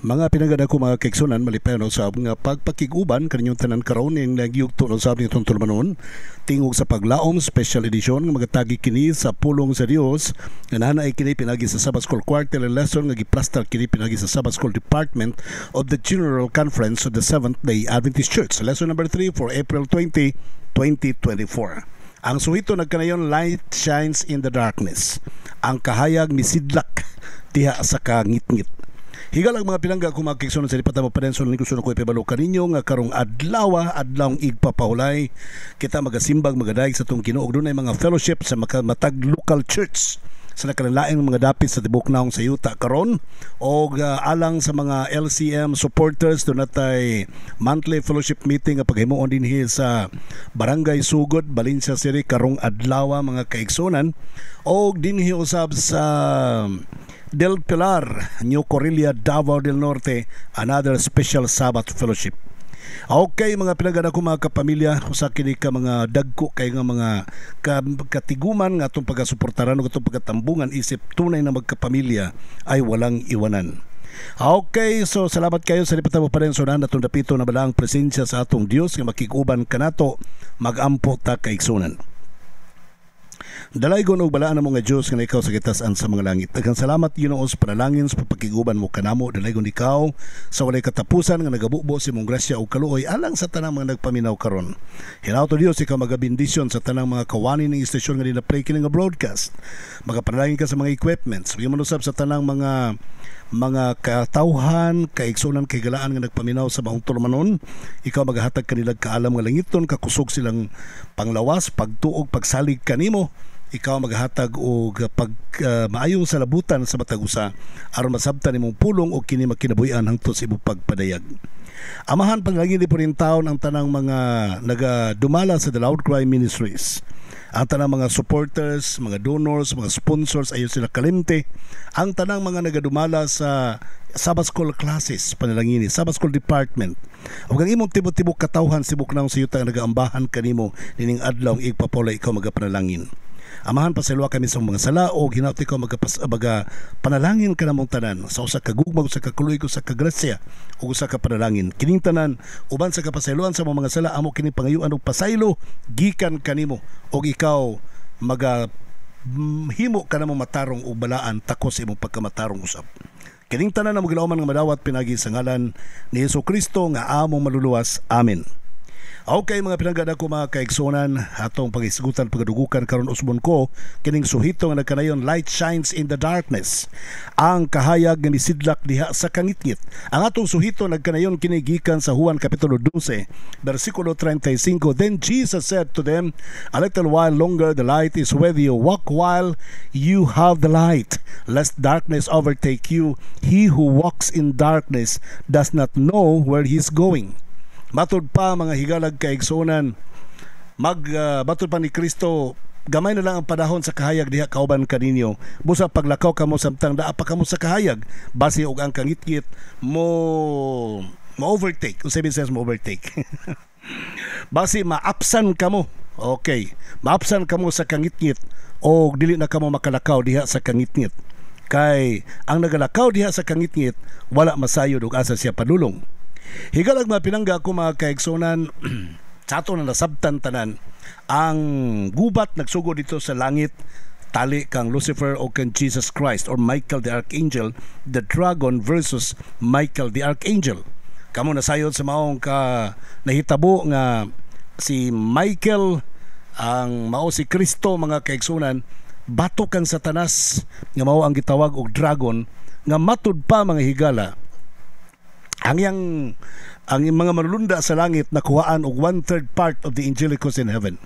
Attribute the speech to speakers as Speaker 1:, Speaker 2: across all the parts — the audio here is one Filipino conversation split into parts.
Speaker 1: Mga pinagada ko mga kaiksunan malipay no sa nga pagpakiguban kaninyong tanan karon ning nagyugto no sa nitong tulmanon tingog sa paglaom special edition nga magatagi kini sa pulong sa Dios nga naanay kini pinagi sa Sabbath School Quarterly Lesson nga giplastar kini pinagi sa Sabbath School Department of the General Conference of the Seventh-day Adventist Church. Lesson number 3 for April 20, 2024. Ang suhito nagkanayon, light shines in the darkness. Ang kahayag misidlak diha sa kangit-ngit. Higal ang mga pinangga kung makiksunan sa lipatan mo pa rin. So nangikusun ako ipibalo kaninyo nga karong adlawng igpapahulay kita magasimbag magadaig sa itong Ginoo. Doon ay mga fellowship sa matag local church sa nakalalaing mga dapit sa tibok naong sa yuta karon o alang sa mga LCM supporters doon natay monthly fellowship meeting nga paghimuon din sa Barangay Sugod, Valencia City karong adlaw mga kaigsunan o dinhi usab sa Del Pilar, New Corilla, Davao del Norte, another special Sabbath fellowship. Okay mga pinagana ko mga kapamilya, usa kini ka mga dagko kay nga mga katiguman nga atong pagasuportaran ug atong pagtambungan isip tunay na magkapamilya ay walang iwanan. Okay, so salamat kayo sa lipatan mo pa rin sunan atong dapito na balaang presensya sa atong Dios nga makiguban kanato magampo ta kaigsunan. Dalaygon og balaan mo nga Dios nga ikaw sa gitasan sa mga langit. Daghang salamat Ginoo sa panalangin sa pagpakiguban mo kanamo. Dalaygon ikaw sa walay katapusan nga nagabubo sa imong grasya ug kaluoy alang sa tanang mga nagpaminaw karon. Hinaut Dios ikaw magabendisyon sa tanang mga kawani ning istasyon nga dina-play kini nga broadcast. Magapanalangin ka sa mga equipments. Bigyan mo usab sa tanang mga katawhan, kaigsunan, kaigalaan nga nagpaminaw sa maong tulmanon. Ikaw maghatag kanila kaalam nga langiton, kakusog silang panglawas, pagtuog, pagsalig kanimo. Ikaw maghatag og maayong salabutan sa matag usa aron masabtan nimong pulong o kini makinabuhi-an hangtod sa imong pagpadayag. Amahan panalangin ni po rin taon ang tanang mga nagadumala sa The Loud Cry Ministries. Ang tanang mga supporters, mga donors, mga sponsors, ayon sila kalimte. Ang tanang mga nagadumala sa Sabbath School classes, panalangin Sabbath School Department. O kang imong tibok-tibok katawhan sibuk na sa yuta nga nagaambahan kanimo nining adlaw igpapulay ikaw magapanalangin. Amahan pasalwa kami sa mga sala o ginauti ko panalangin ka namong tanan sa usa ka gugma sa kakuloy ko sa kagrasya o usa ka panalangin kining tanan uban sa kapasaylon sa mga sala amo kini pangayuan og pasaylo gikan kanimo og ikaw himo ka namong matarong og balaan takos imong pagkamatarong usab. Kining tanan na magilauman nga madawat pinagi sa ngalan ni Hesukristo nga among maluluwas. Amen. Okay mga pinagada ko mga kaigsunan atong pagisgutan pagadugukan karon usbon ko kining suhito nga nagkanayon light shines in the darkness. Ang kahayag nga misidlak diha sa kangitngit. Ang atong suhito nagkanayon kini gikan sa Juan kapitulo 12 bersikulo 35. Then Jesus said to them, a little while longer the light is with you. Walk while you have the light, lest darkness overtake you. He who walks in darkness does not know where he is going. Matod pa mga higalag kaigsunan, matod pa ni Kristo, gamay na lang ang panahon sa kahayag diha kauban kaninyo. Busa paglakaw kamo samtang daa pa kamo sa kahayag, base og ang kangit-ngit mo overtake. Unsa says mo overtake? Base maapsan kamo. Okay, maapsan kamo sa kangit-ngit o dili na kamo makalakaw diha sa kangit-ngit. Kay ang nagalakaw diha sa kangit-ngit wala masayod og asa siya padulong. Higalag mga pinangga ko mga kaigsunan sa ato na nasabtan tanan ang gubat nagsugo dito sa langit tali kang Lucifer o kang Jesus Christ or Michael the Archangel, the dragon versus Michael the Archangel. Kamo nasayod sa maong ka nahitabo nga si Michael ang mao si Kristo mga kaigsunan bato kang Satanas nga mao ang gitawag og dragon nga matud pa mga higala ang mga manulunda sa langit nakuhaan og 1/3 part of the angelic host in heaven.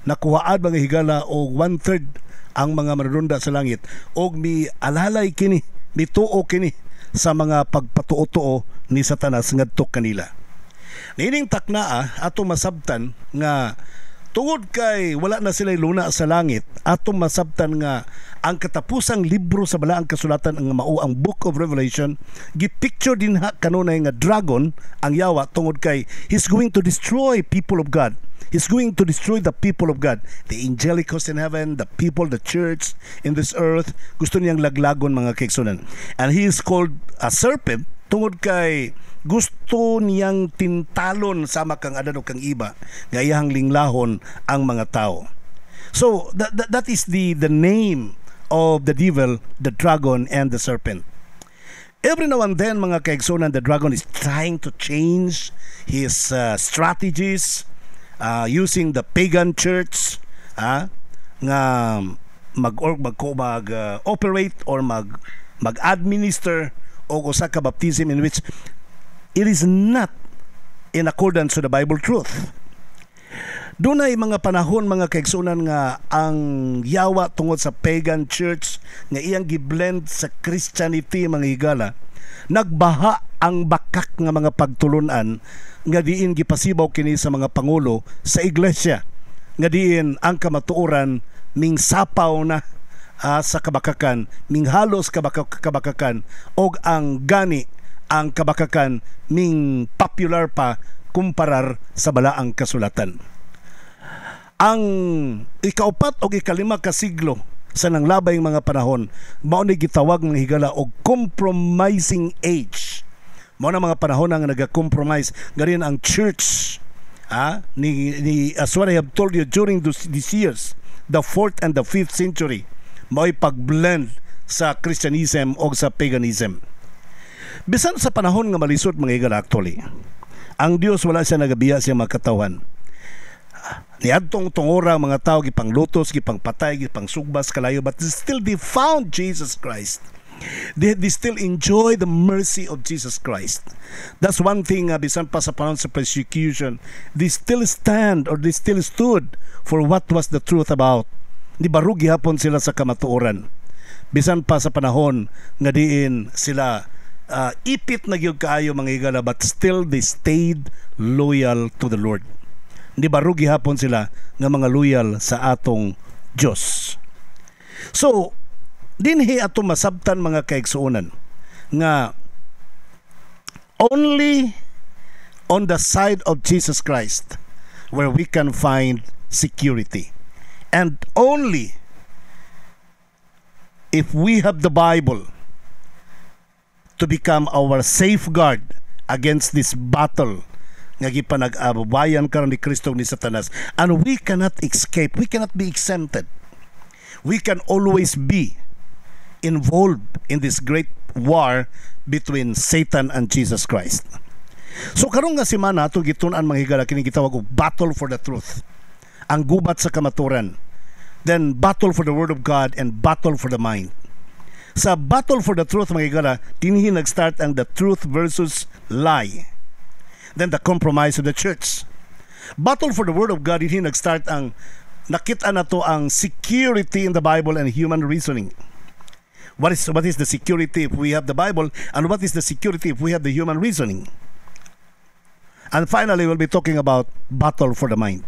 Speaker 1: Nakuhaan mga higala og 1/3 ang mga manulunda sa langit og alalay kini, mituo kini sa mga pagpatuo-tuo ni Satanas ngadto kanila. Nining taknaa ato masabtan nga tungod kay wala na sila luna sa langit, atong masabtan nga ang katapusang libro sa balaang kasulatan ang mao ang Book of Revelation, gipicture din kanunay nga dragon ang yawa tungod kay he's going to destroy people of God. He's going to destroy the people of God, the angelic host in heaven, the people, the church in this earth. Gusto niyang laglagon mga kaigsunan. And he is called a serpent tungod kay gusto niyang tintalon sama kang adan o kang iba nga iyang linglahon ang mga tao. So that is the name of the devil, the dragon and the serpent. Every now and then mga kaigsunan, the dragon is trying to change his strategies using the pagan church nga mag-operate or mag-administer o usa ka baptism in which it is not in accordance to the Bible truth. Doon ay mga panahon mga kaigsunan nga ang yawa tungod sa pagan church nga iyang giblend sa Christianity mga higala, nagbaha ang bakak nga mga pagtulunan nga diin gipasibaw kini sa mga pangulo sa iglesia, nga diin ang kamatuoran ming sapaw na sa kabakakan, ming halos kabakakan, og ang gani ang kabakakan ming popular pa kumparar sa balaang kasulatan. Ang ikaupat o ikalima ka siglo sa nanglabay mga panahon, mao ni gitawag ng higala og compromising age. Mao na mga panahon nga naga-compromise garin ang church as what I have told you during these years, the 4th and the 5th century, mao'y pagblend sa Christianism o sa paganism. Bisan sa panahon nga malisod mga higala, actually ang Dios wala siya nagabiya siya mga katawan. Niadtong tungora mga tao gipanglutos, gipangpatay, gipangsugbas kalayo, but still they found Jesus Christ. They still enjoy the mercy of Jesus Christ. That's one thing, bisan pa sa panahon sa persecution, they still stand or they still stood for what was the truth about. Di barugi hapon sila sa kamatuoran. Bisan pa sa panahon nga diin sila ipit na gyud kaayo mga higala, but still they stayed loyal to the Lord. Di barugi hapon sila nga mga loyal sa atong Diyos. So, dinhi ato masabtan mga kaigsuonan nga only on the side of Jesus Christ where we can find security. And only if we have the Bible to become our safeguard against this battle nga gipanag-ababayan karon ni Kristo ni Satanas, and we cannot escape, we cannot be exempted. We can always be involved in this great war between Satan and Jesus Christ. So karong nga semana ato gitun-an mga higala kini gitawag og battle for the truth, ang gubat sa kamaturan, then battle for the word of God and battle for the mind. Sa battle for the truth mga higala, dinhi nag-start ang the truth versus lie, then the compromise of the church. Battle for the word of God, hindi nag-start ang nakita na to ang security in the Bible and human reasoning. What is the security if we have the Bible, and what is the security if we have the human reasoning? And finally, we'll be talking about battle for the mind.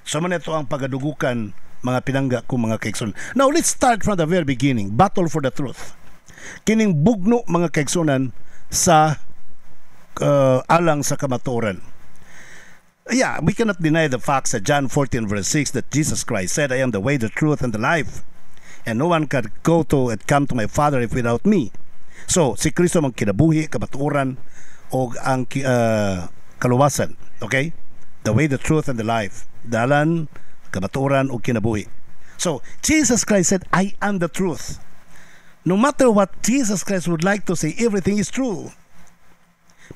Speaker 1: So man ito ang pagadugukan mga pinangga kung mga kaigsunan. Now let's start from the very beginning. Battle for the truth. Kining bugno mga kaigsunan sa alang sa kamatuoran. Yeah, we cannot deny the facts that John 14 verse 6 that Jesus Christ said, I am the way, the truth, and the life, and no one can go to and come to my Father if without me. So, si Kristo mang kinabuhi, kamatuoran, o ang kaluwasan. Okay? The way, the truth, and the life. Dalan, kamatuoran, o kinabuhi. So, Jesus Christ said, I am the truth. No matter what Jesus Christ would like to say, everything is true.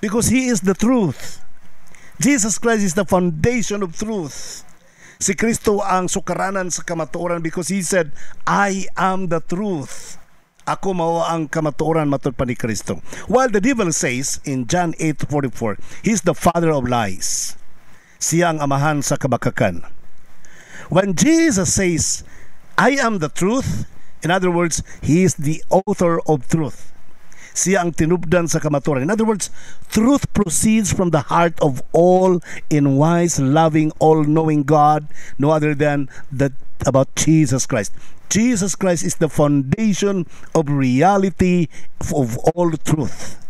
Speaker 1: Because He is the truth. Jesus Christ is the foundation of truth. Si Kristo ang sukaranan sa kamatuoran because He said, I am the truth. Ako mao ang kamatuoran matud pa ni Kristo. While the devil says in John 8:44, he's the father of lies. Siya ang amahan sa kabakakan. When Jesus says, I am the truth, in other words, He is the author of truth. Siya ang tinubdan sa kamatuoran. In other words, truth proceeds from the heart of all in wise, loving, all-knowing God, no other than that about Jesus Christ. Jesus Christ is the foundation of reality of all truth.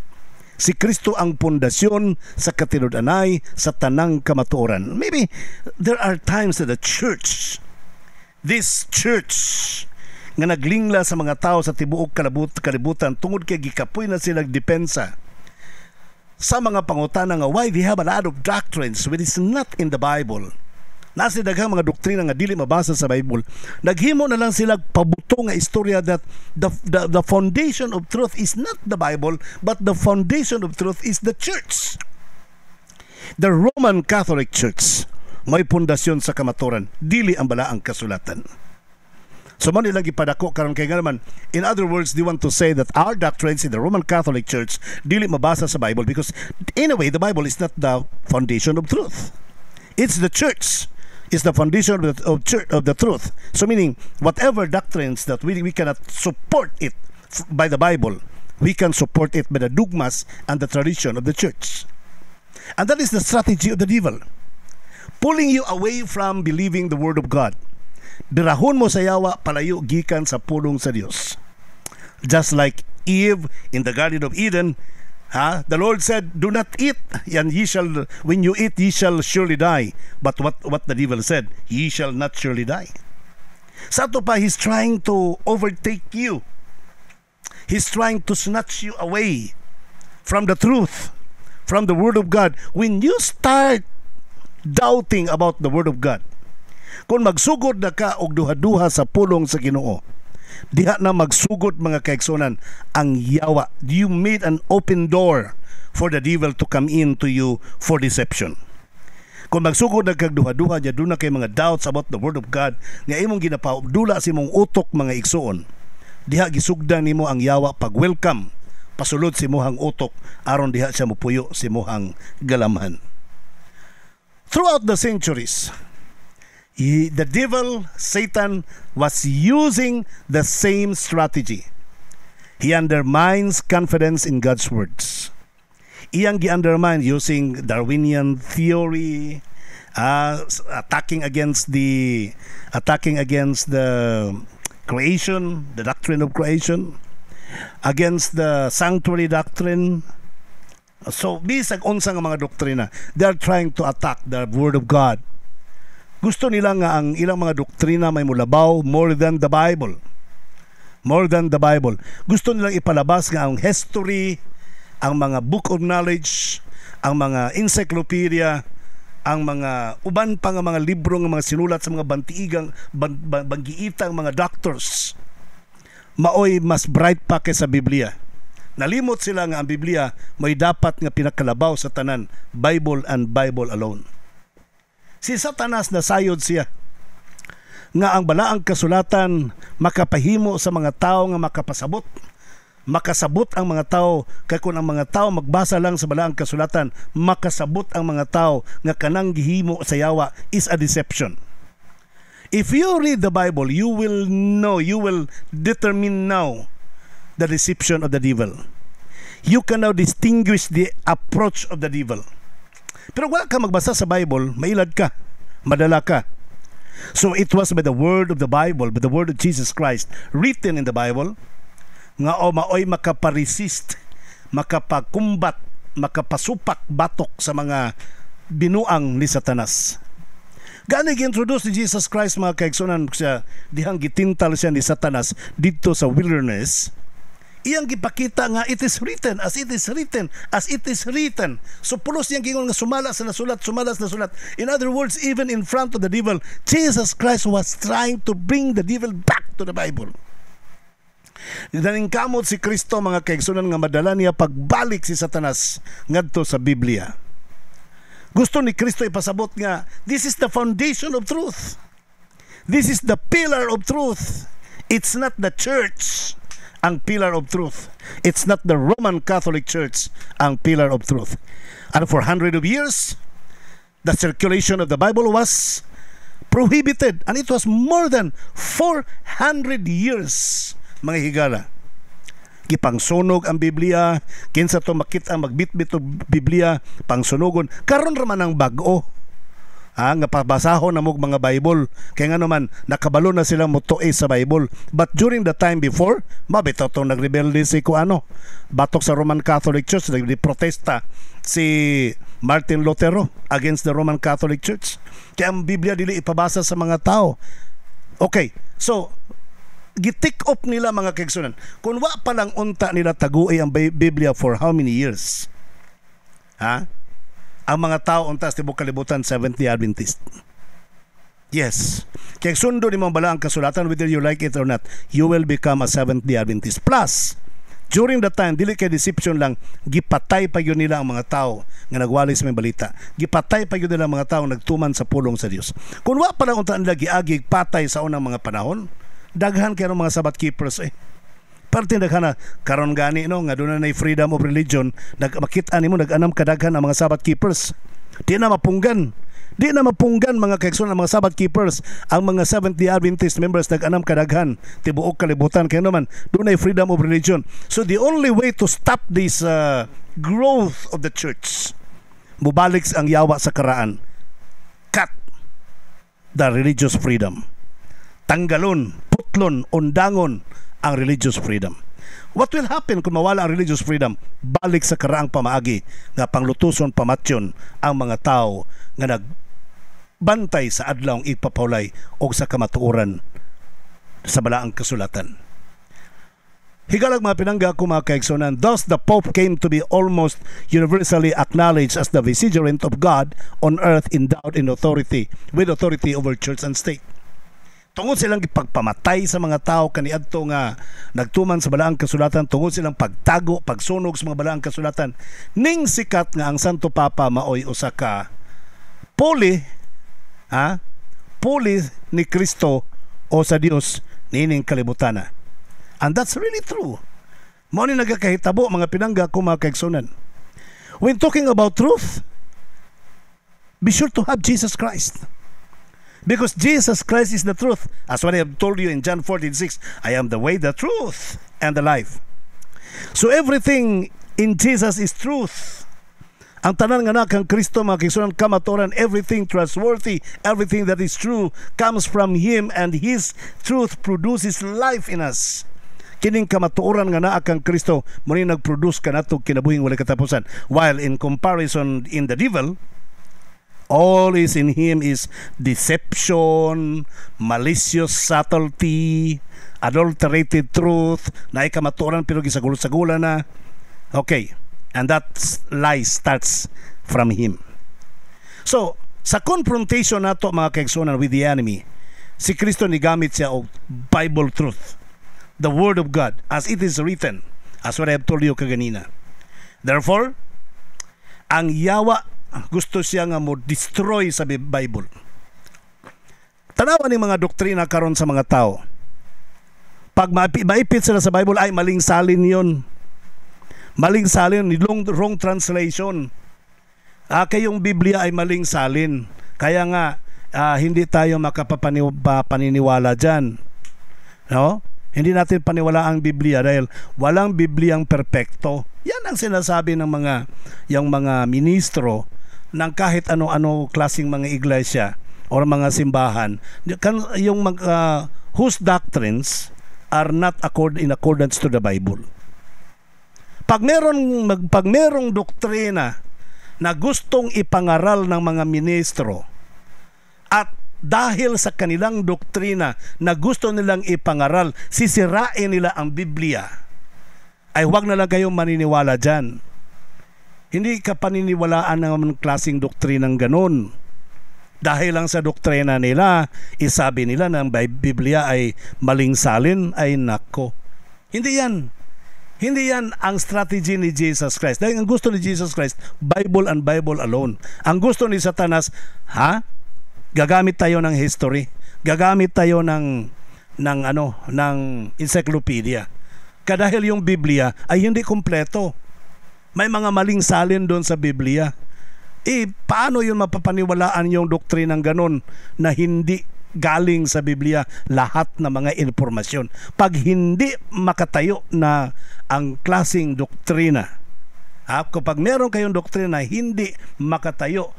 Speaker 1: Si Kristo ang pundasyon sa katinud-anay sa tanang kamatuoran. Maybe there are times that the church, this church, nga naglingla sa mga tao sa tibuok kalibutan tungod kay gikapoy na silang depensa sa mga pangutana nga why they have a lot of doctrines which is not in the Bible. Nasa daghang mga doktrina nga dili mabasa sa Bible. Naghimo na lang sila pabuto nga istorya that the foundation of truth is not the Bible, but the foundation of truth is the church. The Roman Catholic Church may pundasyon sa kamaturan, dili ang balaang kasulatan. So man nilang ipadako karon kay nga naman, in other words, they want to say that our doctrines in the Roman Catholic Church dili mabasa sa Bible because in a way the Bible is not the foundation of truth. It's the church is the foundation of the truth. So meaning whatever doctrines that we cannot support it by the Bible, we can support it by the dogmas and the tradition of the church. And that is the strategy of the devil, pulling you away from believing the word of God. Birahon mo sa yawa, palayo gikan sa pulong sa Dios. Just like Eve in the Garden of Eden, the Lord said, "Do not eat, and when you eat, ye shall surely die." But what the devil said, "Ye shall not surely die." Sa to pa, he's trying to overtake you. He's trying to snatch you away from the truth, from the Word of God. When you start doubting about the Word of God, kung magsugod na ka og duha-duha sa pulong sa Ginoo, diha na magsugod mga kaigsunan ang yawa. You made an open door for the devil to come into you for deception. Kung magsugod na kag duha-duha niya, doon na kay mga doubts about the Word of God nga imong ginapaudula sa imong utok mga igsuon, diha gisugdan nimo ang yawa pag welcome pasulod si mohang utok aron diha siya mopuyo si mohang galamhan. Throughout the centuries, the devil, Satan, was using the same strategy. He undermines confidence in God's words. Iyang gi-undermine using Darwinian theory, attacking against the creation, the doctrine of creation, against the sanctuary doctrine. So, bisag unsa nga mga doktrina, they are trying to attack the word of God. Gusto nila nga ang ilang mga doktrina may mulabaw more than the Bible. More than the Bible. Gusto nilang ipalabas nga ang history, ang mga book of knowledge, ang mga encyclopedia, ang mga uban pa nga mga libro nga mga sinulat sa mga banggiitang mga doctors, maoy mas bright pa kaysa Biblia. Nalimot sila nga ang Biblia may dapat nga pinakalabaw sa tanan, Bible and Bible alone. Si Satanas nasayod siya nga ang balaang kasulatan makapahimo sa mga tao nga makasabot ang mga tao, kay kung ang mga tao magbasa lang sa balaang kasulatan, makasabot ang mga tao nga kanang gihimo sa yawa is a deception. If you read the Bible, you will know, you will determine now the deception of the devil. You can now distinguish the approach of the devil. Pero wala ka magbasa sa Bible, mailad ka, madala ka. So it was by the word of the Bible, by the word of Jesus Christ, written in the Bible, nga maoy makaparesist, makapakumbat, makapasupak batok sa mga binuang ni Satanas. Gani gi-introduce ni Jesus Christ mga kaigsunan siya, dihang gitintal siya ni Satanas dito sa wilderness. Iyang gipakita nga it is written, as it is written, as it is written. So pulos niyang gingon nga sumalas na sulat. In other words, even in front of the devil, Jesus Christ was trying to bring the devil back to the Bible. Naningkamot si Kristo mga kaigsunan nga madala niya pagbalik si Satanas ngadto sa Biblia. Gusto ni Kristo ipasabot nga this is the foundation of truth. This is the pillar of truth. It's not the church ang pillar of truth. It's not the Roman Catholic Church ang pillar of truth. And for hundreds of years, the circulation of the Bible was prohibited. And it was more than 400 years, mga higala. Gipangsunog ang Biblia, kinsa to makita magbitbit o Biblia, pangsunogon. Karon raman ang bag-o. Nga pabasahon na mong mga Bible. Kaya nga naman, nakabalo na silang mutuis sa Bible. But during the time before, mabitaw itong nagrebelde si batok sa Roman Catholic Church, nagprotesta si Martin Lutero against the Roman Catholic Church. Kaya ang Biblia dili ipabasa sa mga tao. Okay, so gitik up nila mga kaigsunan. Kung wa pa lang unta nila taguay ang Biblia for how many years? Ha? Ang mga tao untas tibok kalibutan Seventh-day Adventist. Yes. Kaya sundo ni mong bala ang kasulatan, whether you like it or not, you will become a Seventh-day Adventist. Plus, during that time, dili kay deception lang, gipatay pa yun nila ang mga tao nga nagwali sa may balita. Gipatay pa yun nila ang mga tao nagtuman sa pulong sa Dios. Kung wa pa lang untaan nila giagig patay sa unang mga panahon, daghan kayo mga Sabbath keepers Parte daghan na karon gani no nga doon na freedom of religion, makita nimo nag-anam kadaghan ang mga Sabbath keepers. Di na mapunggan mga kaigsoon ang mga Sabbath keepers, ang mga Seventh-day Adventist members nag-anam kadaghan tibuok kalibutan kay naman doon ay freedom of religion. So the only way to stop this growth of the church, mubalik ang yawa sa karaan, cut the religious freedom. Tanggalon, putlon, undangon ang religious freedom. What will happen kung mawala ang religious freedom? Balik sa karaang pamaagi nga panglutuson pamatyon ang mga tao nga nagbantay sa adlawng ipapawlay o sa kamatuoran sa balaang kasulatan. Higalag mga pinangga ko mga kaigsonan, thus the Pope came to be almost universally acknowledged as the vicegerent of God on earth, endowed in authority, with authority over church and state. Tungod silang ipagpamatay sa mga tao kaniadto nga nagtuman sa balaang kasulatan, tungod silang pagtago, pagsunog sa mga balaang kasulatan, ning sikat nga ang Santo Papa maoy usa ka puli ni Kristo o sa Dios nining kalibutana. And that's really true. Mao ni nagakahitabo mga pinangga ko mga kaigsunan. When talking about truth, be sure to have Jesus Christ. Because Jesus Christ is the truth. As what I have told you in John 14:6, I am the way, the truth, and the life. So everything in Jesus is truth. Ang tanan nga na kang Kristo mga kaigsunan kamatuoran, everything trustworthy, everything that is true comes from Him, and His truth produces life in us. Kining kamatuoran nga naa kang Kristo mo ni nagproduce kanato kinabuhing wala katapusan. While in comparison in the devil, all is in him is deception, malicious subtlety, adulterated truth, na ikamatuoran pero gisagul-sagulan na. Okay, and that lie starts from him. So, sa confrontation nato mga kaigsunan with the enemy, si Kristo ni gamit siya og Bible truth, the Word of God, as it is written, as what I have told you kaganina. Therefore, ang yawa gusto siya nga mo destroy sa Bible. Tanawan ni mga doktrina karon sa mga tao. Pag maipit sila sa Bible, ay maling salin yon. Maling salin, wrong translation. Kayong Biblia ay maling salin. Kaya nga, hindi tayo makapapaniniwala dyan. No? Hindi natin paniwala ang Biblia dahil walang Bibliang perpekto. Yan ang sinasabi ng yung mga ministro ng kahit ano-ano klaseng mga iglesia o mga simbahan, yung whose doctrines are not in accordance to the Bible. Pag merong doktrina na gustong ipangaral ng mga ministro at dahil sa kanilang doktrina na gusto nilang ipangaral, sisirain nila ang Biblia, ay huwag na lang kayong maniniwala dyan. Hindi ka paniniwalaan ng klaseng doktrinang ganun. Dahil lang sa doktrina nila, isabi nila na ang Biblia ay maling salin, ay nako. Hindi yan. Hindi yan ang strategy ni Jesus Christ. Dahil ang gusto ni Jesus Christ, Bible and Bible alone. Ang gusto ni Satanas, gagamit tayo ng history. Gagamit tayo ng encyclopedia. Dahil yung Biblia ay hindi kumpleto. May mga maling salin doon sa Biblia. Paano yun mapapaniwalaan yung doktrinang ganon na hindi galing sa Biblia lahat ng mga informasyon? Pag hindi makatayo na ang klaseng doktrina, kapag meron kayong doktrina hindi makatayo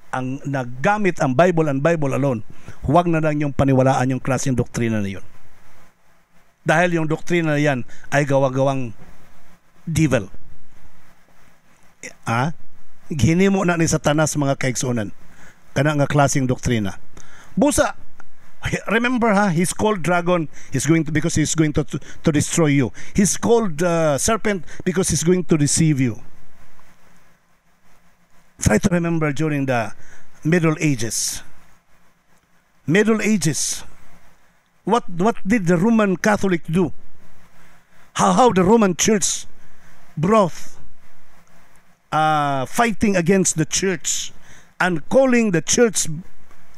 Speaker 1: ang naggamit ang Bible and Bible alone, huwag na lang yung paniwalaan yung klaseng doktrina na yun. Dahil yung doktrina na yan ay gawa-gawang devil. Ginimo na ni Satanas mga kaigsunan kana nga klaseng doktrina. Busa, remember he's called dragon, because he's going to destroy you. He's called serpent because he's going to deceive you. Try to remember during the Middle Ages. Middle Ages. What did the Roman Catholic do? How the Roman Church brought fighting against the church and calling the church,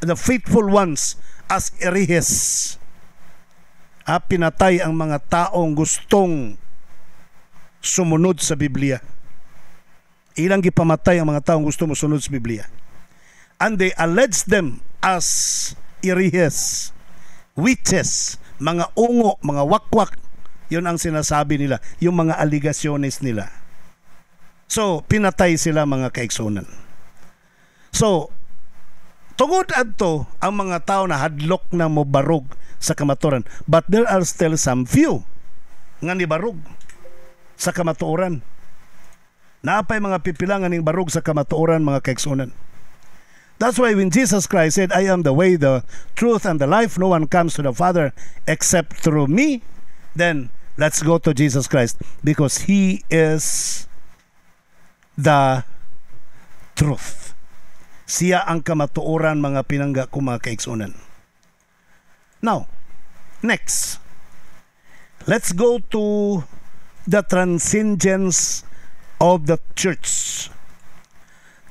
Speaker 1: the faithful ones, as hereges. Pinatay ang mga taong gustong sumunod sa Biblia. Ilang gipamatay ang mga taong gusto mo sunod sa Biblia. And they alleged them as hereges, witches, mga ungo, mga wakwak. Yun ang sinasabi nila, yung mga aligasyones nila. So, pinatay sila mga kaigsunan. So, tungod adto ang mga tao na hadlok na mobarog sa kamatuoran. But there are still some few nga nibarog sa kamatuoran. Naapay mga pipilangan ning barog sa kamatuoran mga kaigsunan. That's why when Jesus Christ said, I am the way, the truth, and the life, no one comes to the Father except through me, then let's go to Jesus Christ because He is the truth. Siya ang kamatuoran mga pinangga ko mga kaigsunan. Now, next, let's go to the transcendence of the church.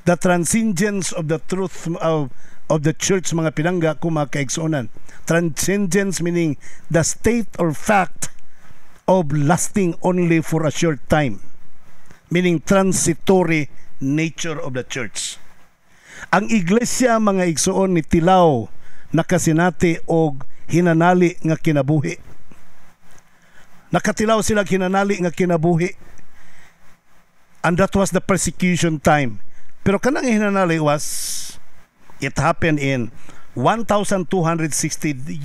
Speaker 1: The transcendence of the truth of the church mga pinangga ko mga kaigsunan. Transcendence meaning the state or fact of lasting only for a short time. Meaning transitory nature of the church. Ang iglesia mga igsuon ni tilaw nakasinati og hinanali nga kinabuhi. Nakatilaw sila hinanali nga kinabuhi. And that was the persecution time. Pero kanang hinanali was, it happened in 1,260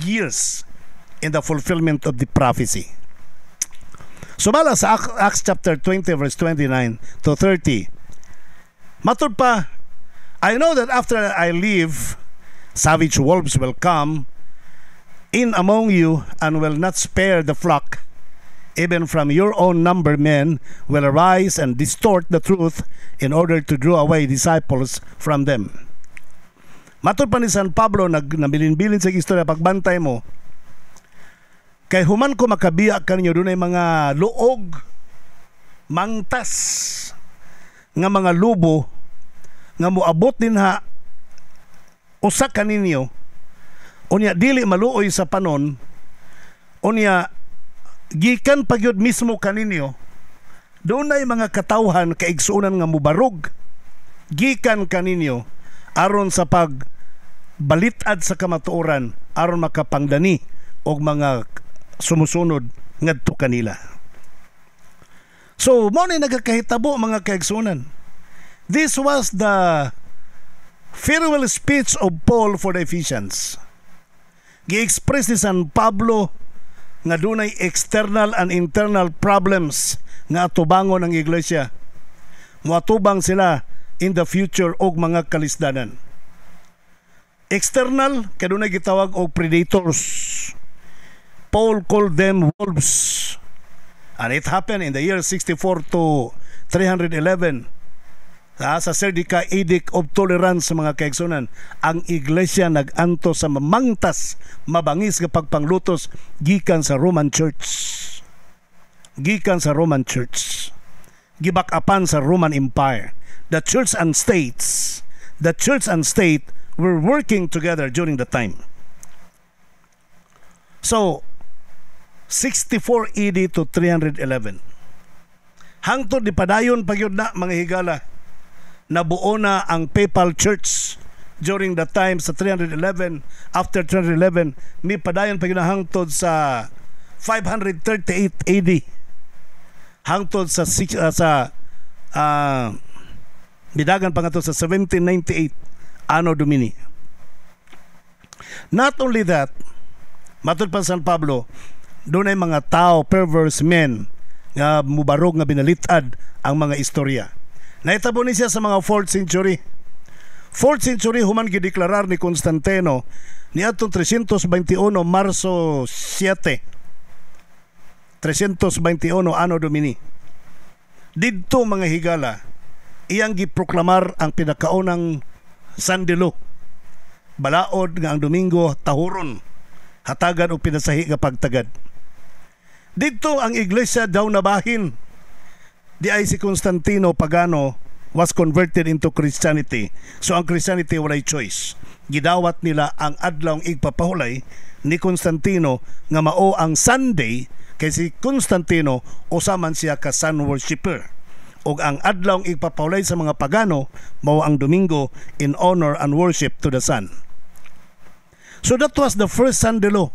Speaker 1: years in the fulfillment of the prophecy. Sumala sa Acts chapter 20 verse 29 to 30. Matod pa, I know that after I leave, savage wolves will come in among you and will not spare the flock. Even from your own number men will arise and distort the truth in order to draw away disciples from them. Matod pa ni San Pablo, nabilin-bilin sa istorya, pagbantay mo, kay human ko makabiya kanyo dunay mga luog, mangtas, nga mga lubo, nga moabot din ha, usa kaninyo, unya dili maluoy sa panon, unya gikan pagyud mismo kaninyo, doon ay mga katawhan kaigsuunan nga mubarog gikan kaninyo aron sa pagbalitad sa kamatuoran aron makapangdani og mga sumusunod ngadto kanila. So mo ni nagakahitabo mga kaigsuunan. This was the farewell speech of Paul for the Ephesians. Gi-express ni San Pablo nga dunay external and internal problems nga atubangon ang iglesia. Moatubang sila in the future og mga kalisdanan. External, kadunay gitawag og predators. Paul called them wolves. And it happened in the year 64 to 311. Sa Serdica Edict of Tolerance sa mga kaigsunan, ang iglesia nag-anto sa mamangtas, mabangis nga pagpanglutos gikan sa Roman Church. Gikan sa Roman Church. Gibak-apan sa Roman Empire. The church and state were working together during the time. So, 64 AD to 311. Hangtod di padayon pagyud na mga higala. Nabuo na ang Papal Church during the time sa 311. After 311, may padayon pag hangtod sa 538 AD. Hangtod sa bidagan pa nga to sa 1798 Anno Domini. Not only that, matod pa San Pablo, doon ay mga tao, perverse men, nga mubarog nga binalitad ang mga istorya. Naitabo ni siya sa mga 4th century. 4th century human gideklarar ni Constantino ni atong 321 Marso 7. 321 Anno Domini. Didto mga higala iyang giproklamar ang pinakaunang sandilo. Balaod nga ang Domingo tahuron, hatagan o pinasahi nga pagtagad. Dito ang iglesia daw nabahin. Di ay si Constantino Pagano was converted into Christianity. So ang Christianity walay choice. Gidawat nila ang adlawng igpapahulay ni Constantino nga mao ang Sunday, kay si Constantino usaman siya ka sun worshipper. Og ang adlawng igpapahulay sa mga Pagano mao ang Domingo in honor and worship to the sun. So that was the first Sunday law.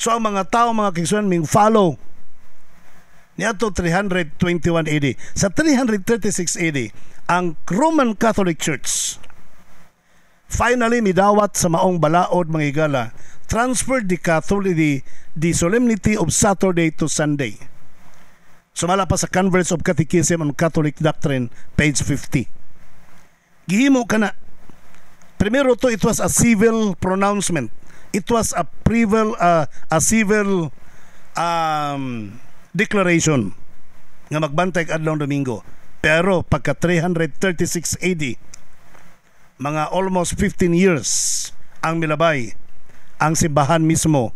Speaker 1: So ang mga tao, mga kigsunan, ming follow niadto 321 AD. Sa 336 AD, ang Roman Catholic Church finally midawat sa maong balaod, mga higala, transferred the solemnity of Saturday to Sunday. Sumala pa sa Converts of Catechism on Catholic Doctrine, page 50. Gihimo ka na. Primero to, it was a civil pronouncement. It was a civil declaration nga magbantay adlawng Domingo. Pero pagka 336 AD, mga almost 15 years ang milabay, ang simbahan mismo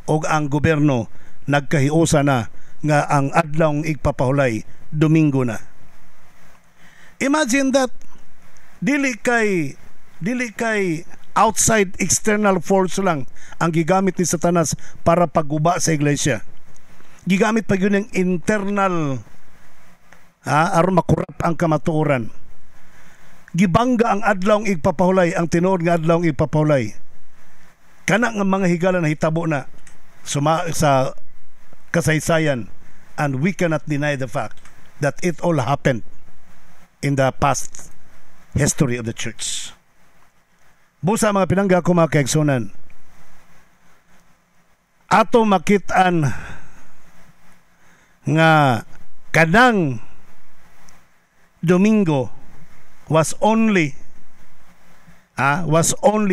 Speaker 1: o ang gobyerno nagkahiusa na nga ang adlawng igpapahulay Domingo na. Imagine that, dili kay outside external force lang ang gigamit ni Satanas para pagguba sa iglesia. Gigamit pa yun yung internal aron makurap ang kamatuoran. Gibangga ang adlawng igpapahulay, ang tinuod nga adlawng igpapahulay. Kana nga mga higala na hitabo na sa kasaysayan, and we cannot deny the fact that it all happened in the past history of the church. Busa mga pinangga ko, mga kaigsunan, ato makitaan nga kanang Domingo was only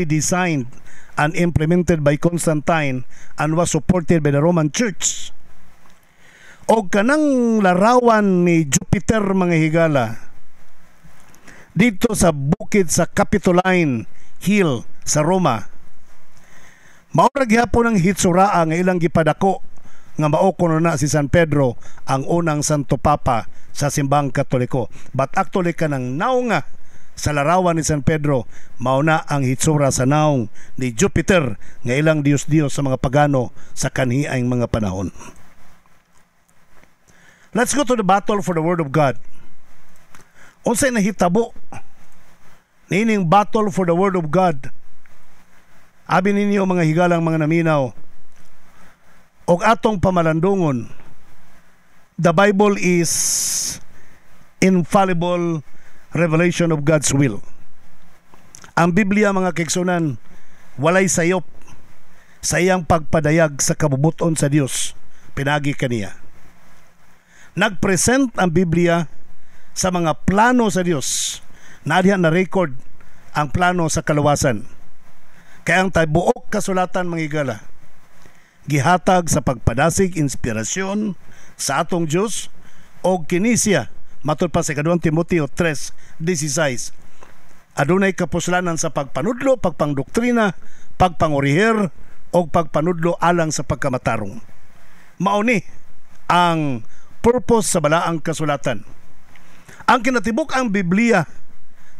Speaker 1: designed and implemented by Constantine and was supported by the Roman Church. O kanang larawan ni Jupiter, mga higala, dito sa bukid sa Capitoline Hill sa Roma, maura gihapon ang hitsuraa nga ilang gipadako nga mao kuno na si San Pedro ang unang Santo Papa sa simbang Katoliko. But actually kanang naong nga sa larawan ni San Pedro, mauna ang hitsura sa naong ni Jupiter nga ilang Diyos-Diyos sa mga Pagano sa kanhiayng mga panahon. Let's go to the battle for the Word of God. Unsay nahitabo nining battle for the Word of God? Abi ninyo, mga higalang mga naminaw, og atong pamalandungon, the Bible is infallible revelation of God's will. Ang Biblia, mga kaigsunan, walay sayop sa iyang pagpadayag sa kabubuton sa Dios pinagi kaniya. Nagpresent ang Biblia sa mga plano sa Dios. Nadiha na record ang plano sa kaluwasan. Kaya ang buok kasulatan, mga higala, gihatag sa pagpadasig inspirasyon sa atong Diyos o kinisya matud pa sa 2 Timoteo 3:16. Adunay kapuslanan sa pagpanudlo, pagpangdoktrina, pagpangoriher o pagpanudlo alang sa pagkamatarong. Mauni ang purpose sa balaang kasulatan. Ang kinatibuk ang Biblia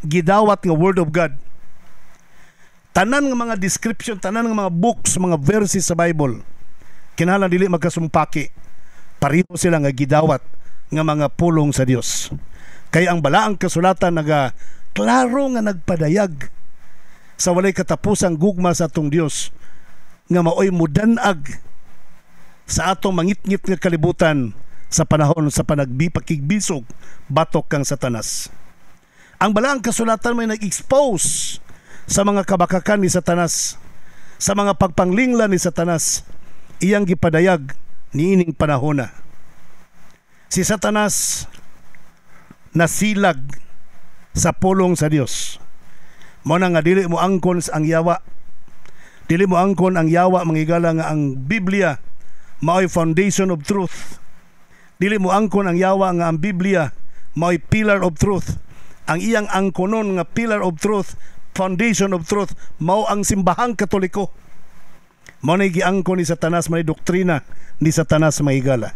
Speaker 1: gidawat nga Word of God. Tanan nga mga description, tanan nga mga books, mga verses sa Bible, kinahanglan dili magkasumpaki. Pareho sila nga gidawat nga mga pulong sa Dios. Kaya ang balaang kasulatan naga klaro nga nagpadayag sa walay katapusang gugma sa atong Dios nga maoy mudanag sa atong mangitngit nga kalibutan sa panahon sa panagbipakigbisog batok kang Satanas. Ang balaang kasulatan may nag-expose sa mga kabakakan ni Satanas, sa mga pagpanglingla ni Satanas, iyang gipadayag niining panahon na. Si Satanas nasilag sa pulong sa Dios. Mao na nga dili mo angkon ang yawa. Dili mo angkon ang yawa, mga higala, nga ang Biblia mao'y foundation of truth. Dili mo angkon ang yawa nga ang Biblia mao'y pillar of truth. Ang iyang angkonon nga pillar of truth, foundation of truth, mao ang simbahang Katoliko. Mao na giangkon ni Satanas, may doktrina ni Satanas mahigala.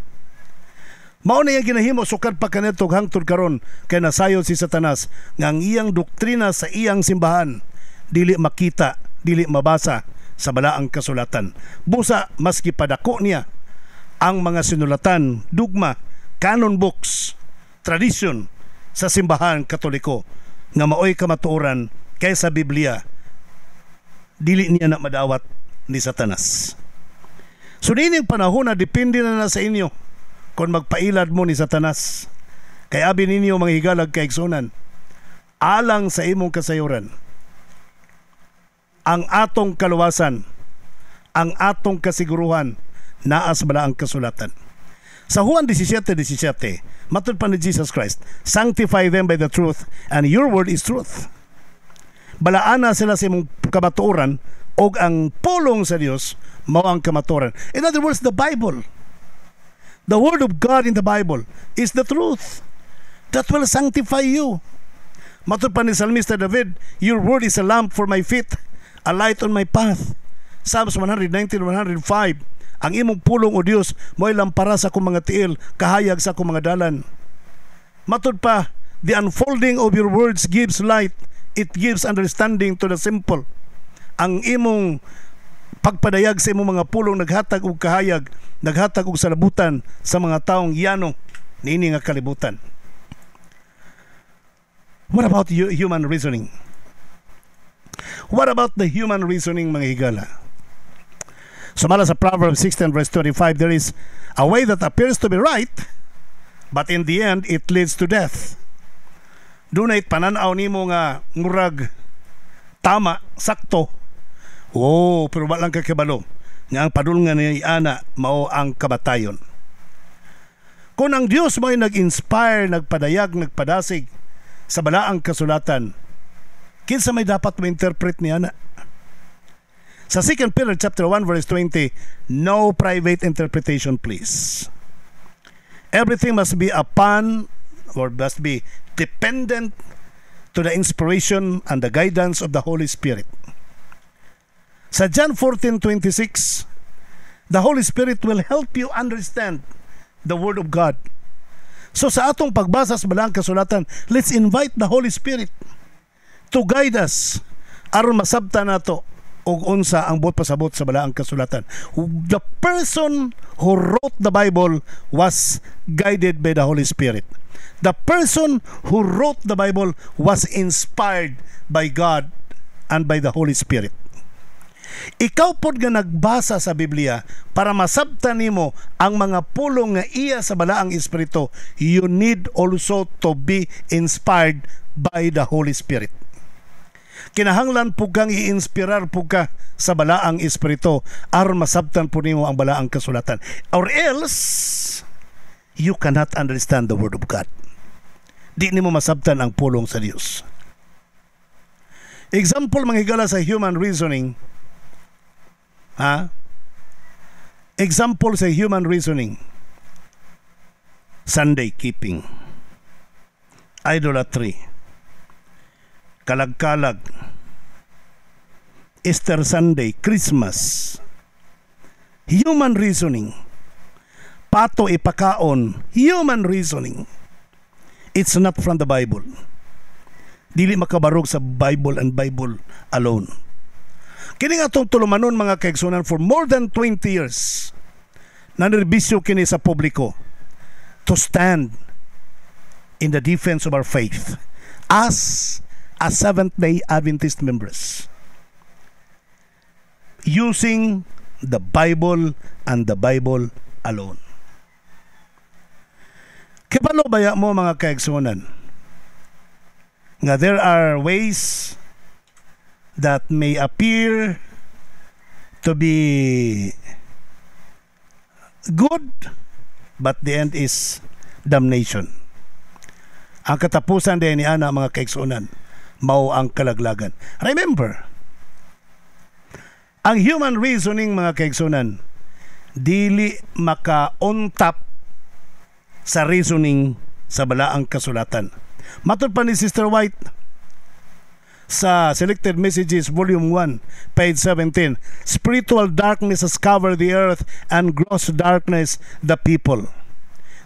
Speaker 1: Mao na yung ginahimo sukad pa kanetog hangtod karon kay nasayon si Satanas nga ang iyang doktrina sa iyang simbahan dili makita, dili mabasa sa balaang kasulatan. Busa maski padako niya ang mga sinulatan, dugma, canon books, tradition sa simbahan Katoliko nga maoy kamatuoran kaysa Biblia, dili niya na madawat ni Satanas. So nining panahon na depende na sa inyo kung magpailad mo ni Satanas. Kay abi ninyo mga higalag kaigsunan, alang sa imong kasayuran, ang atong kaluwasan, ang atong kasiguruhan, naas bala ang kasulatan. Sa Juan 17:17, matud pa ni Jesus Christ, sanctify them by the truth, and your word is truth. Balaana sila sa imong kamatuoran, og ang pulong sa Dios mao ang kamatuoran. In other words, the Bible, the word of God in the Bible is the truth that will sanctify you. Matud pa ni Salmista David, your word is a lamp for my feet, a light on my path. Psalms 119:105, ang imong pulong o Dios mo'y lampara sa akong mga tiil, kahayag sa akong mga dalan. Matud pa, the unfolding of your words gives light, it gives understanding to the simple. Ang imong pagpadayag sa imong mga pulong naghatag og kahayag, naghatag og salabutan sa mga taong yano niini nga kalibutan. What about human reasoning? What about the human reasoning, mga higala? Sumala sa Proverbs 16:25, there is a way that appears to be right, but in the end it leads to death. Dunay pananaw nimo nga murag tama, sakto. Oh, pero walang kakibalo nga ang padulngan ni ana mao ang kamatayon. Kung ang Dios mo'y nag-inspire, nagpadayag, nagpadasig sa balaang kasulatan, kinsa may dapat ma-interpret ni ana? Sa 2 Peter chapter 1 verse 20, no private interpretation please. Everything must be upon or must be dependent to the inspiration and the guidance of the Holy Spirit. Sa John 14:26, the Holy Spirit will help you understand the Word of God. So sa atong pagbasa sa balaang kasulatan, let's invite the Holy Spirit to guide us aron masabtan nato og unsa ang buot pasabot sa balaang kasulatan. The person who wrote the Bible was guided by the Holy Spirit. The person who wrote the Bible was inspired by God and by the Holy Spirit. Ikaw pod nga nagbasa sa Biblia para masabtan nimo ang mga pulong nga iya sa balaang espiritu, you need also to be inspired by the Holy Spirit. Kinahanglan po kang i-inspirar po ka sa balaang espiritu aron masabtan po nimo ang balaang kasulatan, or else you cannot understand the Word of God. Di nimo masabtan ang pulong sa Dios. Example, mga higala, sa human reasoning. Example sa human reasoning: Sunday keeping, idolatry, kalag-kalag, Easter Sunday, Christmas. Human reasoning. Pato ipakaon, human reasoning. It's not from the Bible. Dili makabarog sa Bible and Bible alone. Kini nga itong tulumanon, mga kaigsunan, for more than 20 years, nanerbisyo kini sa publiko to stand in the defense of our faith as a Seventh-day Adventist members, using the Bible and the Bible alone. Kibalo baya mo, mga kaigsunan, nga there are ways that may appear to be good, but the end is damnation. Ang katapusan din ni ana, mga kaigsunan, mao ang kalaglagan. Remember, ang human reasoning, mga kaigsunan, dili maka-on top sa reasoning sa balaang kasulatan. Matod pa ni Sister White sa Selected Messages Volume 1, page 17, spiritual darkness has covered the earth and gross darkness the people.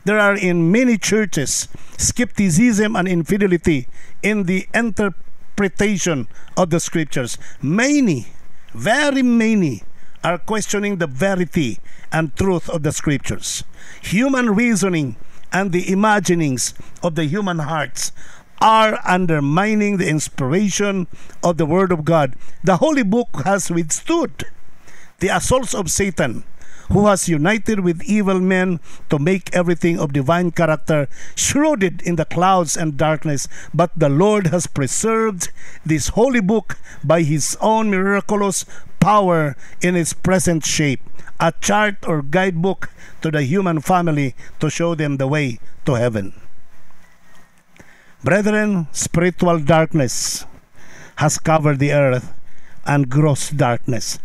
Speaker 1: There are in many churches skepticism and infidelity in the interpretation of the scriptures. Many, very many, are questioning the verity and truth of the scriptures. Human reasoning and the imaginings of the human hearts are undermining the inspiration of the Word of God. The Holy Book has withstood the assaults of Satan, who has united with evil men to make everything of divine character shrouded in the clouds and darkness. But the Lord has preserved this holy book by His own miraculous power in its present shape, a chart or guidebook to the human family to show them the way to heaven. Brethren, spiritual darkness has covered the earth and gross darkness.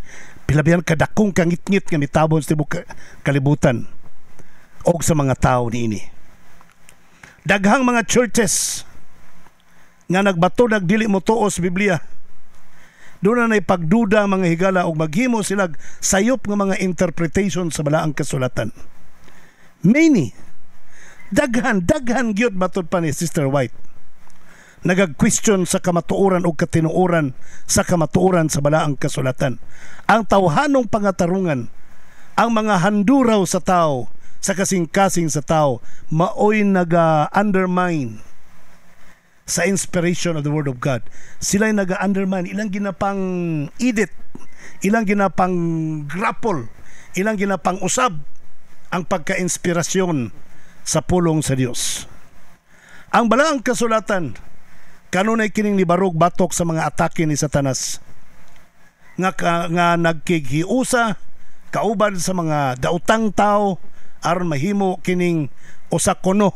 Speaker 1: Pilabihan kadakong kangit-ngit nga mitabon sa tibok kalibutan o sa mga tao niini. Daghang mga churches nga nagbato nagdili mo tuo sa Biblia. Doon na pagduda mga higala o maghimo sila sayop ng mga interpretation sa balaang kasulatan. Many, daghan gyud matod pa ni Sister White. Nagag-question sa kamatuoran o katinuoran sa kamatuoran sa balaang kasulatan. Ang tawhanong pangatarungan, ang mga handuraw sa tao, sa kasing-kasing sa tao, maoy naga-undermine sa inspiration of the Word of God. Sila'y naga-undermine, ilang ginapang edit, ilang ginapang grapple, ilang ginapang usab ang pagka-inspirasyon sa pulong sa Dios. Ang balaang kasulatan, kanunay kining nibarog batok sa mga atake ni Satanas nga nagkighiusa kauban sa mga dautang tao aron mahimo kining usa kuno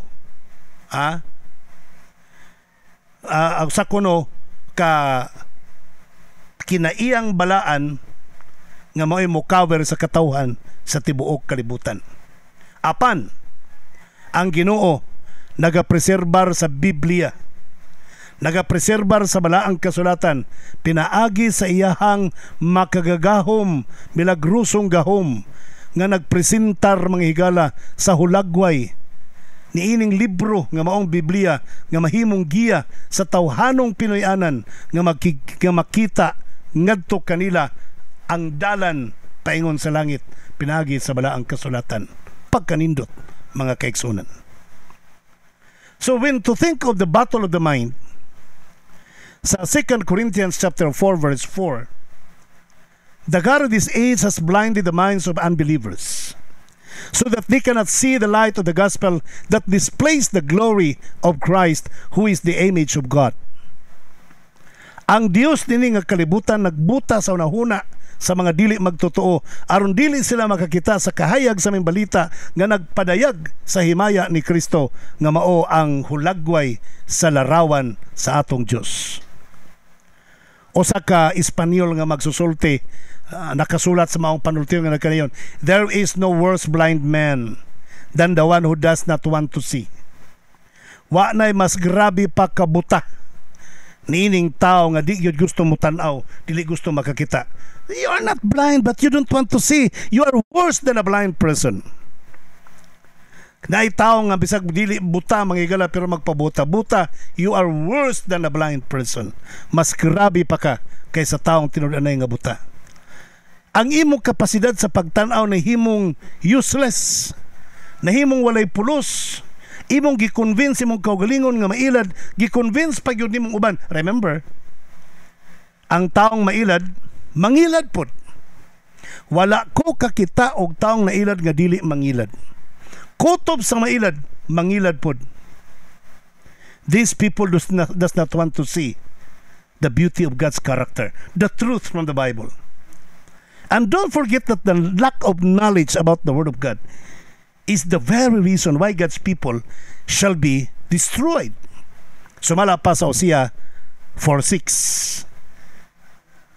Speaker 1: usa kuno ka kinaiyang balaan nga mao'y mo-cover sa katawhan sa tibuok kalibutan. Apan ang Ginoo nagapreserbar sa Biblia, nagapreserbar sa balaang kasulatan, pinaagi sa iyahang makagagahom, milagrosong gahom, nga nagpresentar mga higala sa hulagway, niining libro nga maong Biblia, nga mahimong giya sa tawhanong Pinoyanan, nga makita ngadto kanila ang dalan paingon sa langit, pinaagi sa balaang kasulatan. Pagkanindot, mga kaigsunan. So when to think of the battle of the mind, sa 2 Corinthians chapter 4 verse 4, the God of this age has blinded the minds of unbelievers so that they cannot see the light of the gospel that displays the glory of Christ, who is the image of God. Ang Dios nini nga kalibutan nagbuta sa unahuna sa mga dili magtotoo aron dili sila makakita sa kahayag sa balita nga nagpadayag sa himaya ni Kristo nga mao ang hulagway sa larawan sa atong Dios. Usa ka Espanyol nga magsusulti, nakasulat sa maong panultiyo nga nagkanayon, there is no worse blind man than the one who does not want to see. Wa na'y mas grabe pa kabuta niining tao nga di gyud gusto mo tan-aw, dili gusto makakita. You are not blind but you don't want to see. You are worse than a blind person. Naay tao nga bisag dili buta mangigala pero magpabuta-buta, you are worse than a blind person. Mas grabe pa ka kaysa taong tinud-anay nga buta. Ang imong kapasidad sa pagtan-aw na himong useless, na himong walay pulos, imong gi-convince imong kaugalingon nga mailad, gi-convince pag yun nimong uban. Remember, ang taong mailad, mangilad pod. Wala ko kakita og taong nailad nga dili mangilad. Kutob sa mailad, mangilad pod. These people does not want to see the beauty of God's character, the truth from the Bible. And don't forget that the lack of knowledge about the Word of God is the very reason why God's people shall be destroyed. Sumala pa sa Hosea 4:6.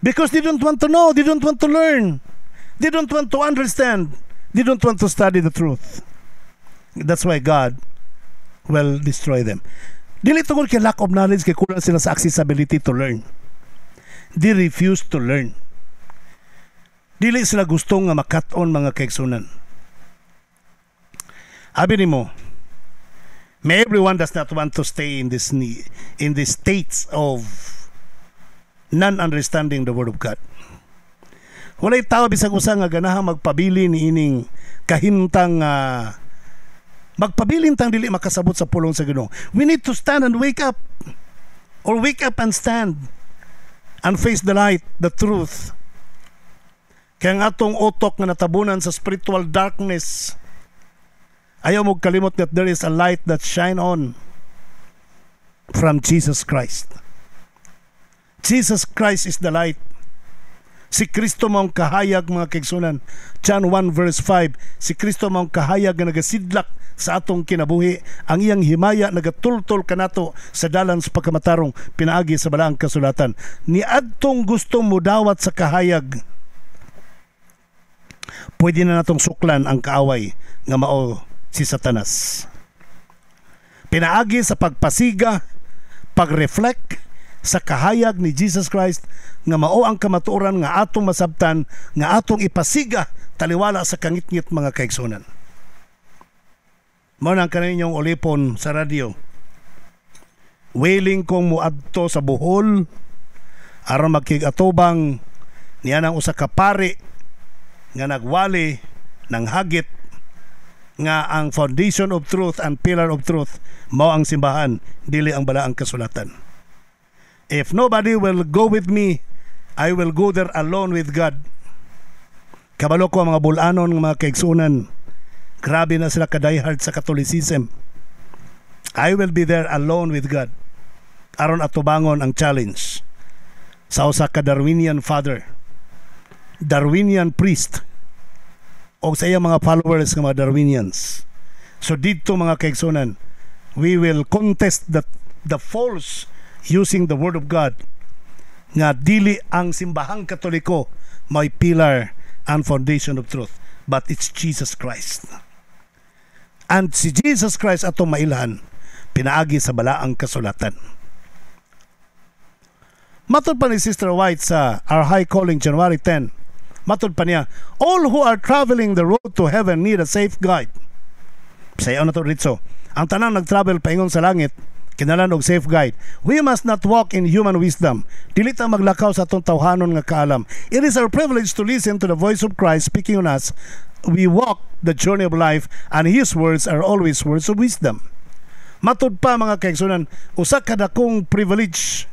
Speaker 1: Because they don't want to know, they don't want to learn, they don't want to understand, they don't want to study the truth. That's why God will destroy them. Dili tungod kay lack of knowledge, kay kulang sila sa accessibility to learn. They refuse to learn. Dili sila gusto nga makat-on mga kaigsunan. Abi nimo, may everyone does not want to stay in this states of non-understanding the Word of God. Walay tao bisag usa nga ganahang magpabili ni ining kahimtang magpabilin tang dili makasabot sa pulong sa Ginoo. We need to stand and wake up, or wake up and stand and face the light, the truth. Kaya ang atong utok nga natabunan sa spiritual darkness, ayaw mo kalimot that there is a light that shine on from Jesus Christ. Jesus Christ is the light. Si Kristo maong kahayag mga kaigsunan. John 1 verse 5, si Kristo maong kahayag nga nagasidlak sa atong kinabuhi. Ang iyang himaya nagatultol kanato sa dalan sa pagkamatarong pinaagi sa balaang kasulatan. Ni adtong gusto mo dawat sa kahayag, pwede na natong suklan ang kaaway nga mao si Satanas. Pinaagi sa pagpasiga, pag-reflect sa kahayag ni Jesus Christ nga mao ang kamatuoran nga atong masabtan, nga atong ipasiga taliwala sa kangitngit mga kaigsunan. Mao nang kaninyong ulipon sa radyo. Willing kong muadto sa Bohol aron magkigatubang niya ng usa ka pari nga nagwali ng hagit nga ang foundation of truth and pillar of truth mao ang simbahan, dili ang balaang kasulatan. If nobody will go with me, I will go there alone with God. Kabalo ko ang mga bulanon ng mga kaigsunan. Grabe na sila ka-diehard sa Catholicism. I will be there alone with God. Aron atubangon ang challenge sa usa ka Darwinian father, Darwinian priest, o sa iyang mga followers ng mga Darwinians. So dito mga kaigsunan, we will contest the false using the Word of God, nga dili ang simbahang Katoliko may pillar and foundation of truth, but it's Jesus Christ. And si Jesus Christ atong mailahan pinaagi sa balaang kasulatan. Matod pa ni Sister White sa Our High Calling January 10, matod pa niya, all who are traveling the road to heaven need a safe guide. Sayaw na to ritso, ang tanang nag-travel paingon sa langit kinalan og safe guide. We must not walk in human wisdom. Dili ta maglakaw sa atong tawhanon nga kaalam. It is our privilege to listen to the voice of Christ speaking on us. We walk the journey of life, and His words are always words of wisdom. Matud pa mga kaigsunan, usa ka dakong privilege.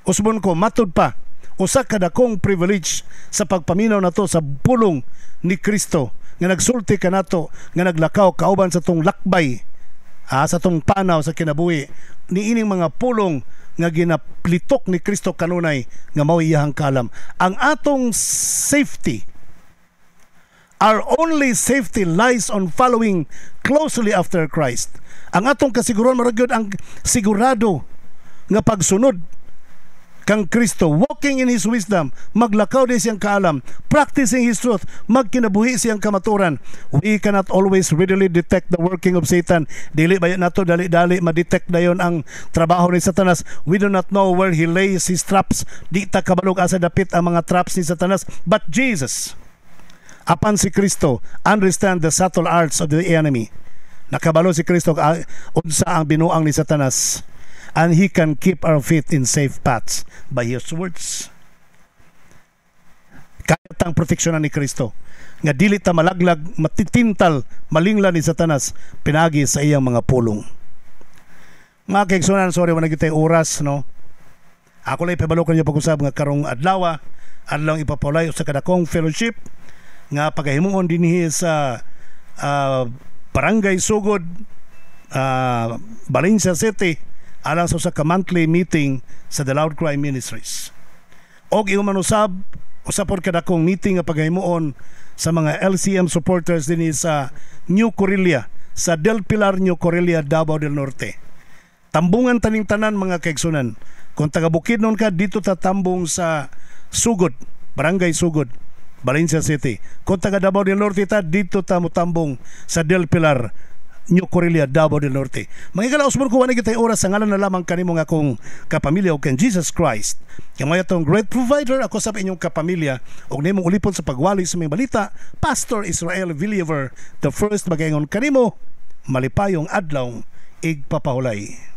Speaker 1: Usbon ko, matud pa, usa ka dakong privilege sa pagpaminaw nato sa pulong ni Kristo nga nagsulti kanato, nga naglakaw kauban sa tong lakbay, sa tong panaw sa kinabuhi, niining mga pulong nga ginaplitok ni Kristo kanunay nga mao iyahang kalam. Ang atong safety, our only safety lies on following closely after Christ. Ang atong kasiguron maragyod ang sigurado nga pagsunod kang Kristo, walking in His wisdom, maglakaw din siyang kaalam, practicing His truth, magkinabuhi siyang kamaturan. We cannot always readily detect the working of Satan. Dili ba nato dali-dali ma-detect dayon ang trabaho ni Satanas. We do not know where he lays his traps. Di ta kabalog asa dapit ang mga traps ni Satanas. But Jesus, apan si Kristo, understand the subtle arts of the enemy. Nakabalo si Kristo unsa ang binuang ni Satanas. And He can keep our feet in safe paths by His words. Kaya tang proteksyonan ni Kristo nga dili ta malaglag, matitintal, malingla ni Satanas pinagi sa iyang mga pulong. Mga kaigsunan, sorry wala kita oras, no? Ako lang ipabalokan niyo pag-usab nga karong adlaw ipapulay sa kadakong fellowship nga pagahimuon dinhi sa Barangay Sugod, Valencia City, alang sa ka monthly meeting sa The Loud Cry Ministries. Og iyong manusab, usapon kadakong meeting nga paghimuon sa mga LCM supporters din sa New Corelia, sa Del Pilar, New Corelia, Davao del Norte. Tambungan taning tanan mga kaigsunan. Kung taga Bukidnon ka, dito tatambong sa Sugod, Barangay Sugod, Valencia City. Kung taga Davao del Norte ta, dito ta mutambong sa Del Pilar, New Corelia, Davao del Norte. Mga kalaos mo ko, wala kita'y oras sa ngalan na lamang kanimo nga akong kapamilya o ken Jesus Christ. Kaya mga itong great provider, ako sa inyong kapamilya o nimong ulipon sa pagwali sa mga balita, Pastor Israel Villaver, the first magayon kanimo, malipayong adlaw, igpapahulay.